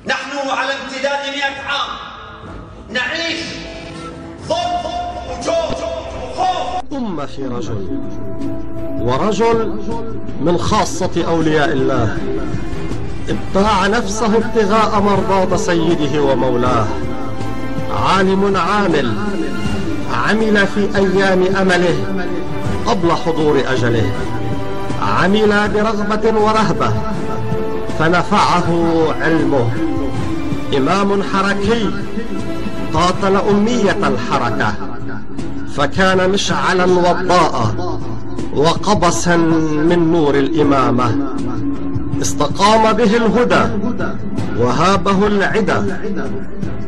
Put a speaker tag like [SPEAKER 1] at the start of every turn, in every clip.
[SPEAKER 1] نحن على امتداد 100 عام نعيش ظلم وجوع وخوف.
[SPEAKER 2] ثم في رجل، ورجل من خاصة أولياء الله ابتاع نفسه ابتغاء مرضاة سيده ومولاه. عالم عامل عمل في أيام أمله قبل حضور أجله، عمل برغبة ورهبة فنفعه علمه. إمام حركي قاتل أمية الحركة فكان مشعلا وضاء وقبسا من نور الإمامة. استقام به الهدى وهابه العدا،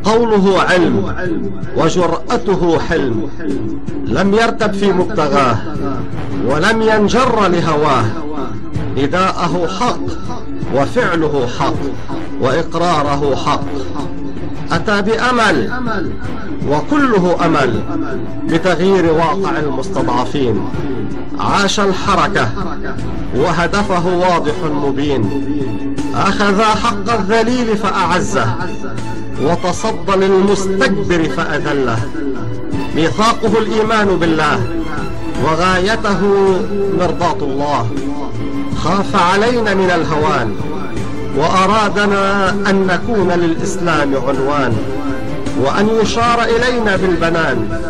[SPEAKER 2] قوله علم وجرأته حلم. لم يرتب في مبتغاه ولم ينجر لهواه، نداءه حق وفعله حق وإقراره حق. أتى بأمل وكله أمل بتغيير واقع المستضعفين. عاش الحركة وهدفه واضح مبين، أخذ حق الذليل فأعزه وتصدى للمستكبر فأذله. ميثاقه الإيمان بالله وغايته مرضاة الله. خاف علينا من الهوان وأرادنا أن نكون للإسلام عنوان، وأن يشار إلينا بالبنان.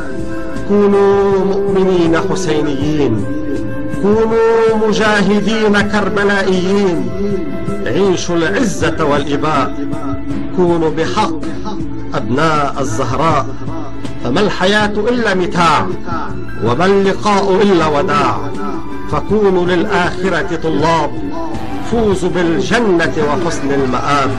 [SPEAKER 2] كونوا مؤمنين حسينيين، كونوا مجاهدين كربلائيين، عيشوا العزة والإباء، كونوا بحق أبناء الزهراء. فما الحياة إلا متاع وما اللقاء إلا وداع، فكونوا للآخرة طلاب، فوزوا بالجنة وحسن المآب.